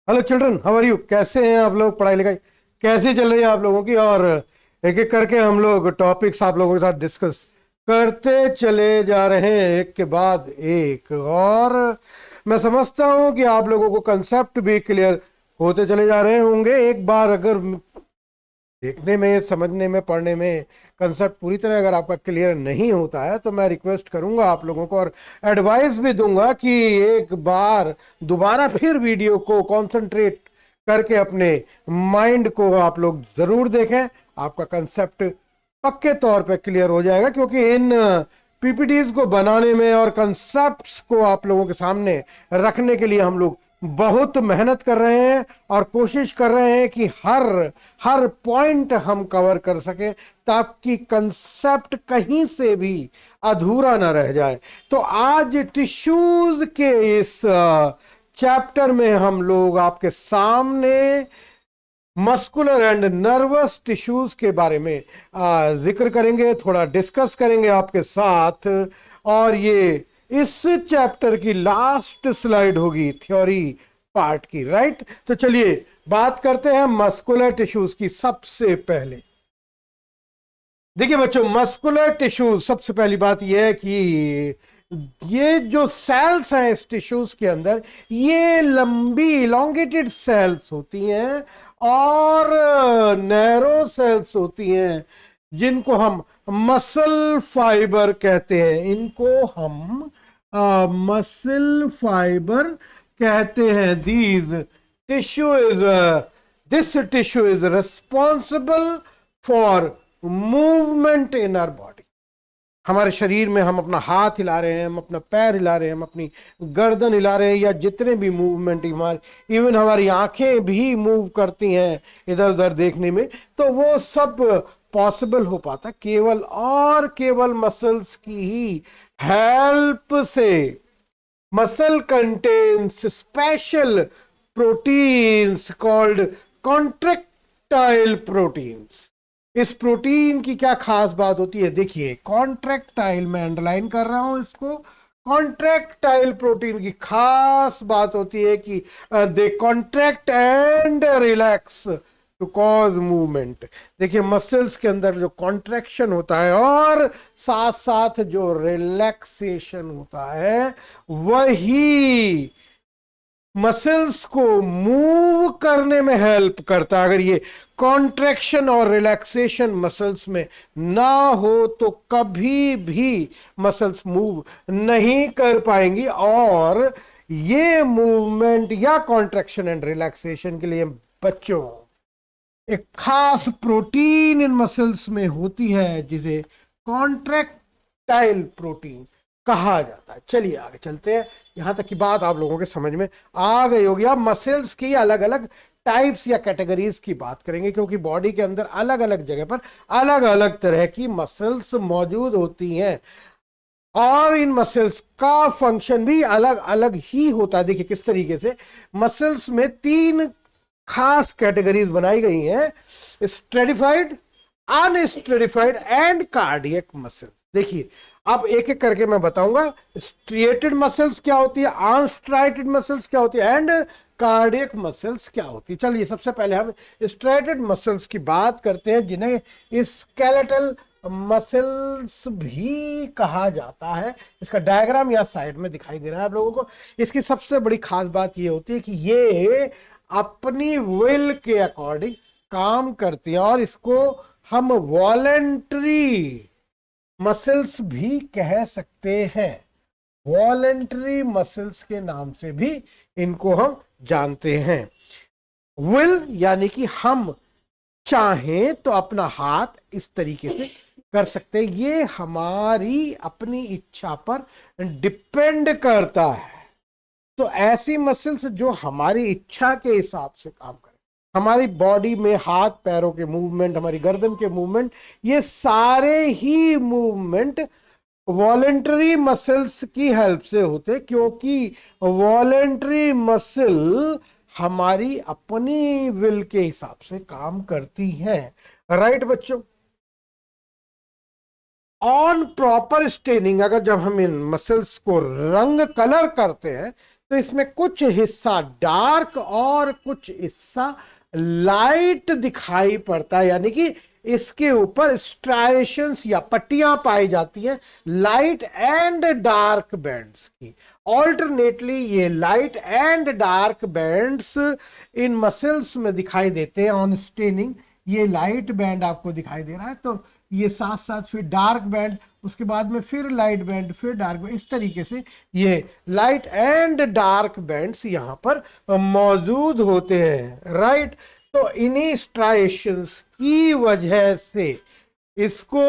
Hello children, how are you? कैसे हैं आप लोग? पढ़ाई लिखाई कैसी चल रही है आप लोगों की? और एक एक करके हम लोग टॉपिक्स आप लोगों के साथ डिस्कस करते चले जा रहे हैं, एक के बाद एक। और मैं समझता हूं कि आप लोगों को कंसेप्ट भी क्लियर होते चले जा रहे होंगे। एक बार अगर देखने में, समझने में, पढ़ने में कंसेप्ट पूरी तरह अगर आपका क्लियर नहीं होता है तो मैं रिक्वेस्ट करूंगा आप लोगों को, और एडवाइस भी दूंगा कि एक बार दोबारा फिर वीडियो को कंसंट्रेट करके अपने माइंड को आप लोग जरूर देखें। आपका कंसेप्ट पक्के तौर पे क्लियर हो जाएगा, क्योंकि इन पीपीटीज को बनाने में और कंसेप्ट्स को आप लोगों के सामने रखने के लिए हम लोग बहुत मेहनत कर रहे हैं और कोशिश कर रहे हैं कि हर हर पॉइंट हम कवर कर सके, ताकि कंसेप्ट कहीं से भी अधूरा ना रह जाए। तो आज टिश्यूज के इस चैप्टर में हम लोग आपके सामने मस्कुलर एंड नर्वस टिश्यूज के बारे में जिक्र करेंगे, थोड़ा डिस्कस करेंगे आपके साथ। और ये इस चैप्टर की लास्ट स्लाइड होगी थ्योरी पार्ट की, राइट? तो चलिए बात करते हैं मस्कुलर टिश्यूज की। सबसे पहले देखिए बच्चों, मस्कुलर टिश्यूज, सबसे पहली बात यह है कि ये जो सेल्स हैं इस टिश्यूज के अंदर, ये लंबी इलोंगेटेड सेल्स होती हैं और नैरो सेल्स होती हैं, जिनको हम मसल फाइबर कहते हैं। इनको हम मसल फाइबर कहते हैं। This tissue is responsible for movement in our body. हमारे शरीर में हम अपना हाथ हिला रहे हैं, हम अपना पैर हिला रहे हैं, हम अपनी गर्दन हिला रहे हैं, या जितने भी मूवमेंट, हमारे इवन हमारी आंखें भी मूव करती हैं इधर उधर देखने में, तो वो सब पॉसिबल हो पाता केवल और केवल मसल्स की ही हेल्प से। Muscle contains special proteins called contractile proteins. इस प्रोटीन की क्या खास बात होती है? देखिए, कॉन्ट्रैक्टाइल, मैं अंडरलाइन कर रहा हूं इसको। कॉन्ट्रैक्टाइल प्रोटीन की खास बात होती है कि they contract and relax to cause movement. देखिए, मसल्स के अंदर जो कॉन्ट्रैक्शन होता है और साथ साथ जो रिलैक्सेशन होता है, वही मसल्स को मूव करने में हेल्प करता है। अगर ये कॉन्ट्रैक्शन और रिलैक्सेशन मसल्स में ना हो तो कभी भी मसल्स मूव नहीं कर पाएंगी। और ये मूवमेंट या कॉन्ट्रैक्शन एंड रिलैक्सेशन के लिए बच्चों एक खास प्रोटीन इन मसल्स में होती है, जिसे कॉन्ट्रैक्टाइल प्रोटीन कहा जाता है। चलिए आगे चलते हैं। यहां तक की बात आप लोगों के समझ में आ गई होगी। अब मसल्स की अलग अलग टाइप्स या कैटेगरीज की बात करेंगे, क्योंकि बॉडी के अंदर अलग अलग जगह पर अलग अलग तरह की मसल्स मौजूद होती हैं और इन मसल्स का फंक्शन भी अलग अलग ही होता है। देखिए किस तरीके से मसल्स में तीन खास कैटेगरीज बनाई गई हैं: स्ट्रेटिफाइड, अनस्ट्रेटिफाइड एंड कार्डियक मसल। देखिए अब एक एक करके मैं बताऊंगा। स्ट्रिएटेड मसल्स क्या होती है, अनस्ट्राइटेड मसल्स क्या होती है, एंड कार्डियक मसल्स क्या होती है। चलिए सबसे पहले हम स्ट्रेटेड मसल्स की बात करते हैं, जिन्हें स्केलेटल मसल्स भी कहा जाता है। इसका डायग्राम यहाँ साइड में दिखाई दे रहा है आप लोगों को। इसकी सबसे बड़ी खास बात यह होती है कि ये अपनी विल के अकॉर्डिंग काम करती हैं, और इसको हम वॉलेंट्री मसल्स भी कह सकते हैं। वॉलेंट्री मसल्स के नाम से भी इनको हम जानते हैं। विल यानी कि हम चाहें तो अपना हाथ इस तरीके से कर सकते हैं, ये हमारी अपनी इच्छा पर डिपेंड करता है। तो ऐसी मसल्स जो हमारी इच्छा के हिसाब से काम करें, हमारी बॉडी में हाथ पैरों के मूवमेंट, हमारी गर्दन के मूवमेंट, ये सारे ही मूवमेंट वॉलेंटरी मसल्स की हेल्प से होते, क्योंकि वॉलेंटरी मसल हमारी अपनी विल के हिसाब से काम करती हैं। राइट बच्चों? ऑन प्रॉपर स्टेनिंग, अगर जब हम इन मसल्स को रंग कलर करते हैं तो इसमें कुछ हिस्सा डार्क और कुछ हिस्सा लाइट दिखाई पड़ता है, यानी कि इसके ऊपर स्ट्राइएशंस या पट्टियां पाई जाती हैं लाइट एंड डार्क बैंड्स की। ऑल्टरनेटली ये light and dark bands in muscles में दिखाई देते हैं ऑन स्टेनिंग। ये लाइट बैंड आपको दिखाई दे रहा है, तो ये साथ साथ फिर डार्क बैंड, उसके बाद में फिर लाइट बैंड, फिर डार्क बैंड, इस तरीके से ये लाइट एंड डार्क बैंड्स यहाँ पर मौजूद होते हैं, राइट। तो इन्हीं स्ट्राइएशंस की वजह से इसको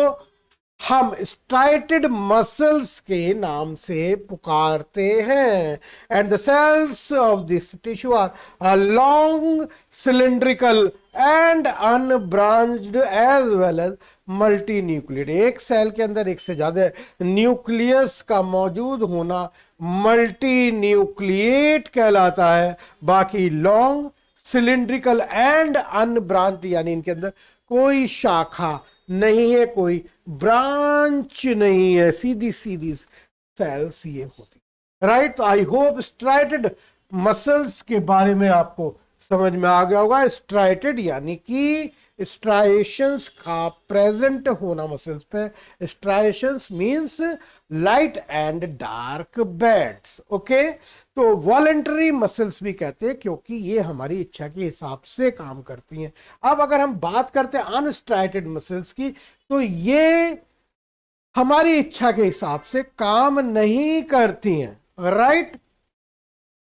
हम स्ट्राइटेड मसल्स के नाम से पुकारते हैं। And the cells of this tissue are long, cylindrical and unbranched as well as multi nucleate. एक सेल के अंदर एक से ज्यादा न्यूक्लियस का मौजूद होना मल्टी न्यूक्लिएट कहलाता है। बाकी लॉन्ग, सिलिंड्रिकल एंड अनब्रांच्ड, यानी इनके अंदर कोई शाखा नहीं है, कोई ब्रांच नहीं है, सीधी सीधी सेल्स ये होती, राइट। तो आई होप स्ट्राइटेड मसल्स के बारे में आपको समझ में आ गया होगा। स्ट्राइटेड यानी कि स्ट्राइएशंस का प्रेजेंट होना मसल्स पे। Striations means light and dark bands, okay. तो वॉलेंटरी मसल्स भी कहते हैं क्योंकि ये हमारी इच्छा के हिसाब से काम करती हैं। अब अगर हम बात करते हैं अनस्ट्राइटेड मसल्स की, तो ये हमारी इच्छा के हिसाब से काम नहीं करती हैं, राइट।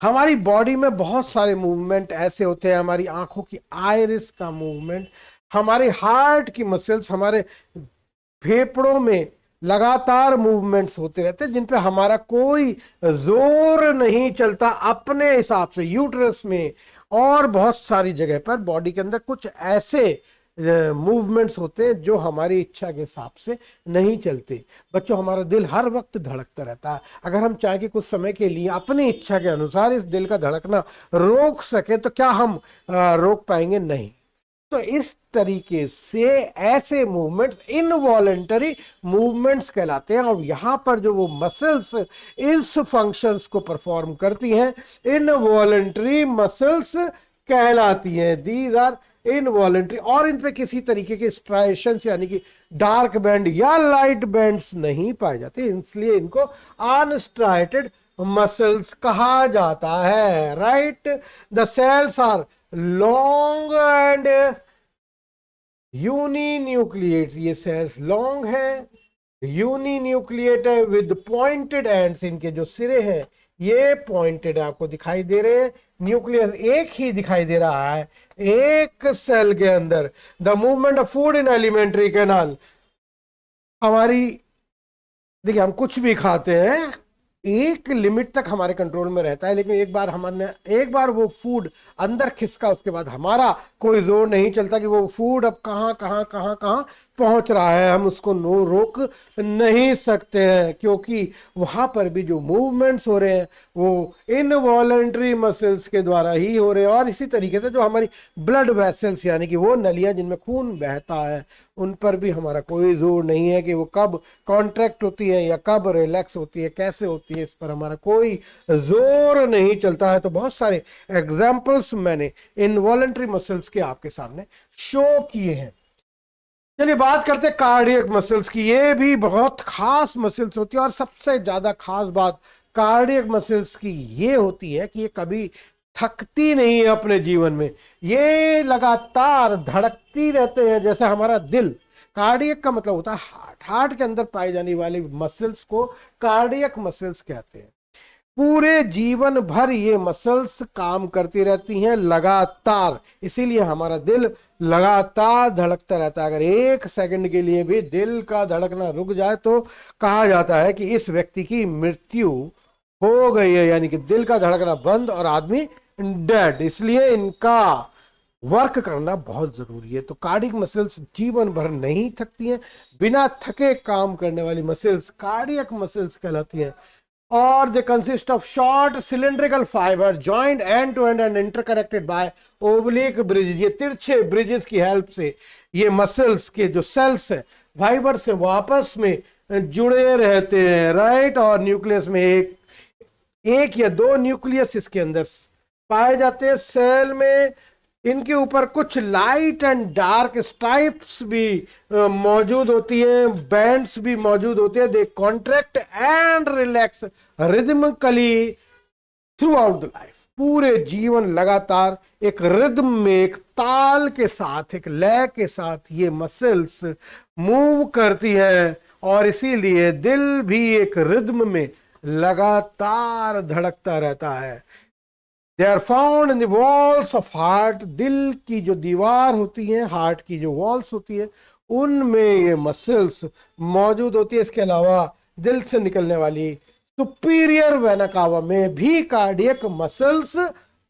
हमारी बॉडी में बहुत सारे मूवमेंट ऐसे होते हैं, हमारी आंखों की आइरिस का मूवमेंट, हमारे हार्ट की मसल्स, हमारे फेफड़ों में लगातार मूवमेंट्स होते रहते हैं जिन पे हमारा कोई जोर नहीं चलता अपने हिसाब से। यूट्रस में और बहुत सारी जगह पर बॉडी के अंदर कुछ ऐसे मूवमेंट्स होते हैं जो हमारी इच्छा के हिसाब से नहीं चलते। बच्चों, हमारा दिल हर वक्त धड़कता रहता है। अगर हम चाहें कि कुछ समय के लिए अपनी इच्छा के अनुसार इस दिल का धड़कना रोक सके तो क्या हम रोक पाएंगे? नहीं। तो इस तरीके से ऐसे मूवमेंट्स इनवॉलेंटरी मूवमेंट्स कहलाते हैं। और यहाँ पर जो वो मसल्स इस फंक्शंस को परफॉर्म करती हैं इनवॉलेंटरी मसल्स कहलाती हैं। दीज आर इनवॉलेंटरी, और इन पे किसी तरीके के स्ट्राइएशंस यानी कि डार्क बैंड या लाइट बैंड्स नहीं पाए जाते, इसलिए इनको अनस्ट्राइटेड मसल्स कहा जाता है, right. The cells are long and uninucleate. ये सेल्स लॉन्ग है, यूनिन्यूक्लिएट है, विद पॉइंटेड एंड्स। इनके जो सिरे हैं ये पॉइंटेड आपको दिखाई दे रहे हैं। न्यूक्लियस एक ही दिखाई दे रहा है एक सेल के अंदर। The movement of food in alimentary canal, हमारी देखिए हम कुछ भी खाते हैं एक लिमिट तक हमारे कंट्रोल में रहता है, लेकिन एक बार वो फूड अंदर खिसका, उसके बाद हमारा कोई जोर नहीं चलता कि वो फूड अब कहाँ कहाँ कहाँ कहाँ पहुंच रहा है। हम उसको रोक नहीं सकते हैं क्योंकि वहां पर भी जो मूवमेंट्स हो रहे हैं वो इनवॉलंटरी मसल्स के द्वारा ही हो रहे हैं। और इसी तरीके से जो हमारी ब्लड वेसल्स यानी कि वो नलियां जिनमें खून बहता है उन पर भी हमारा कोई जोर नहीं है कि वो कब कॉन्ट्रैक्ट होती है या कब रिलैक्स होती है, कैसे होती है, इस पर हमारा कोई जोर नहीं चलता है। तो बहुत सारे एग्जाम्पल्स मैंने इनवॉलंटरी मसल्स के आपके सामने शो किए हैं। चलिए बात करते हैं कार्डियक मसल्स की। ये भी बहुत खास मसल्स होती है और सबसे ज्यादा खास बात कार्डियक मसल्स की ये होती है कि ये कभी थकती नहीं है अपने जीवन में, ये लगातार धड़कती रहते हैं जैसे हमारा दिल। कार्डियक का मतलब होता है हार्ट। हार्ट के अंदर पाई जाने वाली मसल्स को कार्डियक मसल्स कहते हैं। पूरे जीवन भर ये मसल्स काम करती रहती हैं लगातार, इसीलिए हमारा दिल लगातार धड़कता रहता है। अगर एक सेकंड के लिए भी दिल का धड़कना रुक जाए तो कहा जाता है कि इस व्यक्ति की मृत्यु हो गई है, यानी कि दिल का धड़कना बंद और आदमी डेड। इसलिए इनका वर्क करना बहुत जरूरी है। तो कार्डियक मसल्स जीवन भर नहीं थकती हैं, बिना थके काम करने वाली मसल्स कार्डियक मसल्स कहलाती हैं। और they consist of short cylindrical fibre joint end to end interconnected by oblique bridges. ये तिरछे ब्रिजेस की हेल्प से ये मसल्स के जो सेल्स हैं फाइबर से वो आपस में जुड़े रहते हैं, राइट। और न्यूक्लियस में एक एक या दो न्यूक्लियस इसके अंदर पाए जाते हैं सेल में। इनके ऊपर कुछ लाइट एंड डार्क स्ट्राइप्स भी मौजूद होती हैं, बैंड्स भी मौजूद होते हैं। They contract and relax rhythmically throughout the life. पूरे जीवन लगातार एक रिदम में, एक ताल के साथ, एक लय के साथ ये मसल्स मूव करती हैं, और इसीलिए दिल भी एक रिदम में लगातार धड़कता रहता है। They are found in the walls of heart. दिल की जो दीवार होती है, हार्ट की जो वॉल्स होती है, उनमें ये मसल्स मौजूद होती है। इसके अलावा दिल से निकलने वाली सुपीरियर वेना कावा में भी कार्डियक मसल्स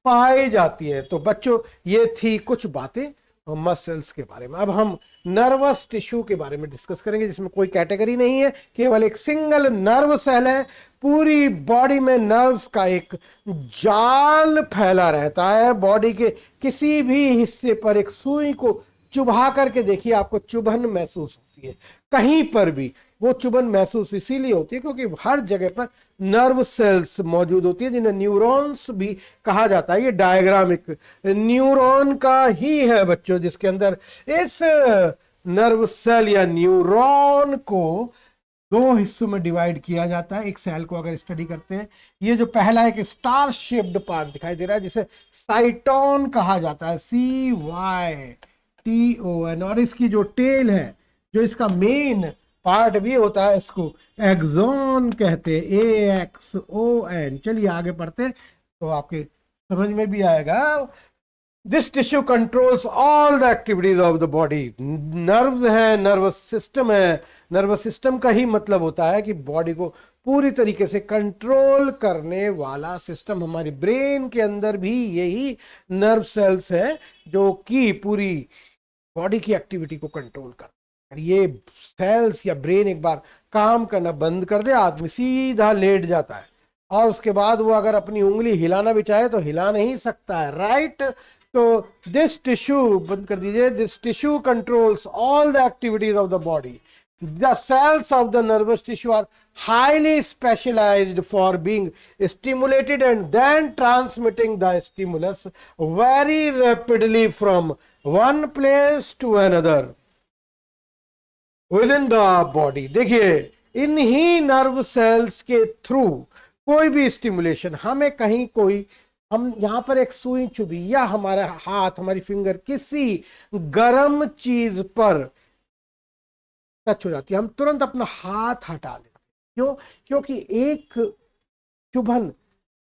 पाई जाती है। तो बच्चों, ये थी कुछ बातें मसल्स के बारे में। अब हम नर्वस टिश्यू के बारे में डिस्कस करेंगे, जिसमें कोई कैटेगरी नहीं है, केवल एक सिंगल नर्व सेल है। पूरी बॉडी में नर्व्स का एक जाल फैला रहता है। बॉडी के किसी भी हिस्से पर एक सुई को चुभा करके देखिए, आपको चुभन महसूस होती है। कहीं पर भी वो चुभन महसूस इसीलिए होती है क्योंकि हर जगह पर नर्व सेल्स मौजूद होती है, जिन्हें न्यूरॉन्स भी कहा जाता है। ये डायग्राम एक न्यूरॉन का ही है बच्चों, जिसके अंदर इस नर्व सेल या न्यूरॉन को दो हिस्सों में डिवाइड किया जाता है। एक सेल को अगर स्टडी करते हैं, ये जो पहला एक स्टार शेप्ड पार्ट दिखाई दे रहा है, जिसे साइटोन कहा जाता है, CYTON। और इसकी जो टेल है, जो इसका मेन पार्ट भी होता है, इसको एक्सोन कहते हैं, AXON। चलिए आगे पढ़ते हैं तो आपके समझ में भी आएगा। This tissue controls all the activities of the body. Nerves है, नर्वस सिस्टम है। नर्वस सिस्टम का ही मतलब होता है कि बॉडी को पूरी तरीके से कंट्रोल करने वाला सिस्टम। हमारी ब्रेन के अंदर भी यही नर्व सेल्स हैं जो कि पूरी बॉडी की एक्टिविटी को कंट्रोल कर। ये सेल्स या ब्रेन एक बार काम करना बंद कर दे, आदमी सीधा लेट जाता है, और उसके बाद वो अगर अपनी उंगली हिलाना भी चाहे तो हिला नहीं सकता है, राइट। तो दिस टिश्यू, बंद कर दीजिए, this tissue controls all the activities of the body. The cells of the nervous tissue are highly specialised for being stimulated and then transmitting the stimulus very rapidly from one place to another within the body. देखिए, इन्हीं nerve cells के through कोई भी stimulation, हमें कहीं कोई, हम यहाँ पर एक सुई चुभी या हमारा हाथ, हमारी फिंगर किसी गर्म चीज पर टच हो जाती है, हम तुरंत अपना हाथ हटा लेते हैं। क्यों? क्योंकि एक चुभन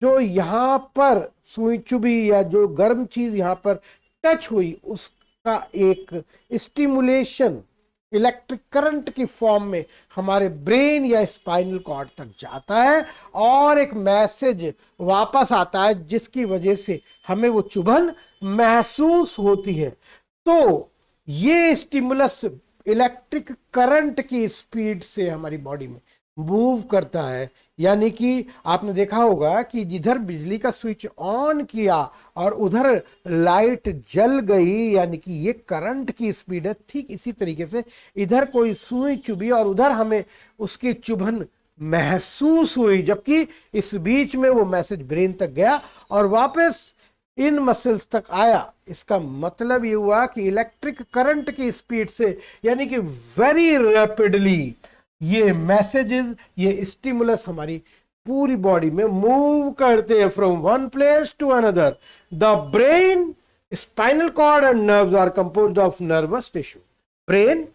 जो यहाँ पर सुई चुभी या जो गर्म चीज यहाँ पर टच हुई, उसका एक स्टिमुलेशन इलेक्ट्रिक करंट की फॉर्म में हमारे ब्रेन या स्पाइनल कॉर्ड तक जाता है, और एक मैसेज वापस आता है जिसकी वजह से हमें वो चुभन महसूस होती है। तो ये स्टिमुलस इलेक्ट्रिक करंट की स्पीड से हमारी बॉडी में मूव करता है। यानी कि आपने देखा होगा कि जिधर बिजली का स्विच ऑन किया और उधर लाइट जल गई, यानी कि ये करंट की स्पीड है। ठीक इसी तरीके से इधर कोई सुई चुभी और उधर हमें उसकी चुभन महसूस हुई, जबकि इस बीच में वो मैसेज ब्रेन तक गया और वापस इन मसल्स तक आया। इसका मतलब ये हुआ कि इलेक्ट्रिक करंट की स्पीड से, यानी कि वेरी रैपिडली, ये मैसेजेस, ये स्टिमुलस हमारी पूरी बॉडी में मूव करते हैं from one place to another. The brain, spinal cord and nerves are composed of nervous tissue. Brain,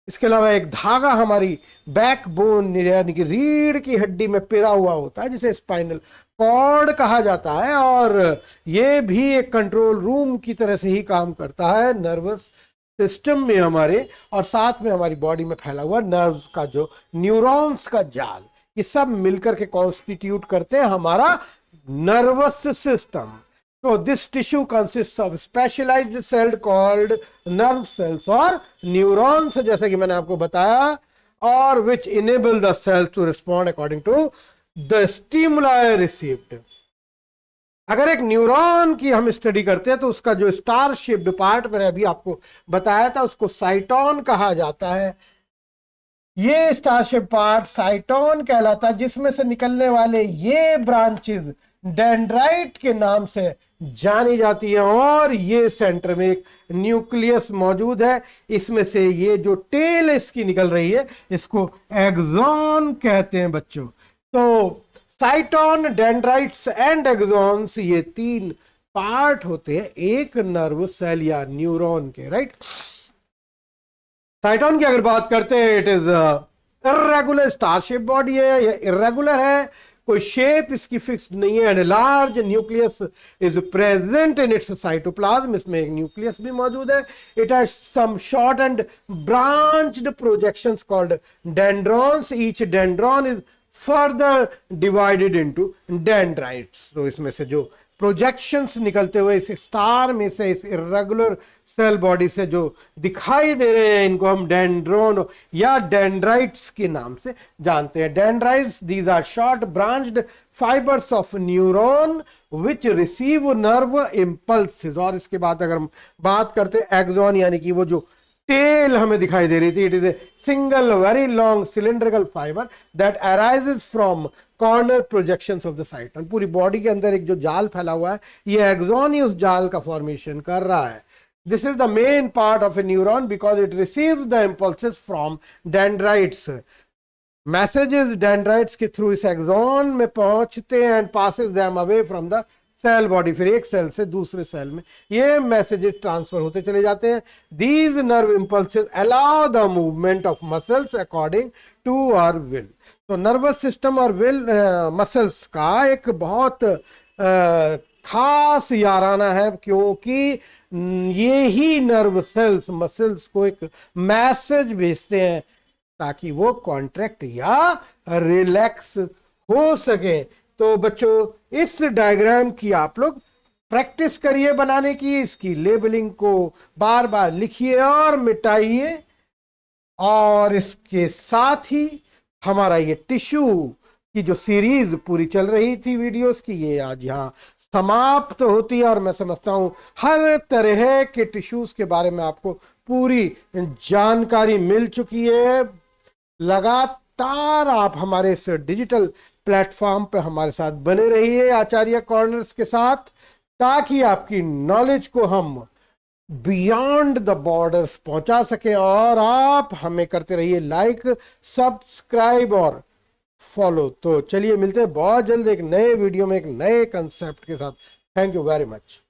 इसके अलावा एक धागा हमारी बैकबोन यानी कि रीढ़ की हड्डी में पिरा हुआ होता है, जिसे स्पाइनल कॉर्ड कहा जाता है, और ये भी एक कंट्रोल रूम की तरह से ही काम करता है नर्वस सिस्टम में हमारे, और साथ में हमारी बॉडी में फैला हुआ नर्व्स का जो न्यूरॉन्स का जाल, ये सब मिलकर के कॉन्स्टिट्यूट करते हैं हमारा नर्वस सिस्टम। तो this tissue consist of specialised cell called nerve cells और न्यूरॉन्स, जैसे कि मैंने आपको बताया, और which enable the cells to respond according to the stimuli received. अगर एक न्यूरॉन की हम स्टडी करते हैं तो उसका जो स्टार शेप्ड पार्ट मैंने अभी आपको बताया था, उसको साइटोन कहा जाता है। ये स्टारशिप पार्ट साइटोन कहलाता है, जिसमें से निकलने वाले ये ब्रांचेस डेंड्राइट के नाम से जानी जाती है। और ये सेंटर में एक न्यूक्लियस मौजूद है, इसमें से ये जो टेल इसकी निकल रही है इसको एक्सॉन कहते हैं बच्चों। तो साइटोन, डेंड्राइट्स एंड एक्सॉन्स, ये तीन पार्ट होते हैं एक नर्व सेल या न्यूरॉन के, राइट। साइटोन की अगर बात करते हैं, it is irregular star shape body है, ये इर्रेगुलर है, कोई शेप इसकी फिक्स्ड नहीं है। And large nucleus is present in its cytoplasm, इसमें एक न्यूक्लियस भी मौजूद है। It has some short and branched projections called dendrons, each dendron is further divided into dendrites. तो इसमें से जो प्रोजेक्शंस निकलते हुए इस स्टार में से, इस इर्रेगुलर सेल बॉडी से जो दिखाई दे रहे हैं, इनको हम डेंड्रोन या डेंड्राइट्स के नाम से जानते हैं। Dendrites, these are short branched fibres of neuron which receive nerve impulses. और इसके बाद अगर हम बात करते हैं एक्सॉन, यानी कि वो जो टेल हमें दिखाई दे रही थी, it is a single very long cylindrical fibre that arises from corner projections of the साइटोन। पूरी बॉडी के अंदर एक जो जाल फैला हुआ है, ये एक्सॉन ही उस जाल का फॉर्मेशन कर रहा है। This is the main part of a neuron because it receives the impulses from dendrites. Messages dendrites के थ्रू इस एक्सॉन में पहुंचते हैं and passes them away from the cell body. फिर एक सेल से दूसरे सेल में ये मैसेजेस ट्रांसफर होते चले जाते हैं। These nerve impulses allow the movement of muscles according to our will. तो नर्वस सिस्टम और विल मसल्स का एक बहुत खास याराना है, क्योंकि ये ही नर्व सेल्स मसल्स को एक मैसेज भेजते हैं ताकि वो कॉन्ट्रैक्ट या रिलैक्स हो सके। तो बच्चों इस डायग्राम की आप लोग प्रैक्टिस करिए बनाने की, इसकी लेबलिंग को बार बार लिखिए और मिटाइए। और इसके साथ ही हमारा ये टिश्यू की जो सीरीज पूरी चल रही थी वीडियोस की, ये आज यहाँ समाप्त होती है। और मैं समझता हूँ हर तरह के टिश्यूज के बारे में आपको पूरी जानकारी मिल चुकी है। लगातार आप हमारे इस डिजिटल प्लेटफॉर्म पे हमारे साथ बने रहिए आचार्य कॉर्नर्स के साथ, ताकि आपकी नॉलेज को हम बियॉन्ड द बॉर्डर्स पहुंचा सके। और आप हमें करते रहिए लाइक, सब्सक्राइब और फॉलो। तो चलिए मिलते हैं बहुत जल्द एक नए वीडियो में एक नए कंसेप्ट के साथ। Thank you very much.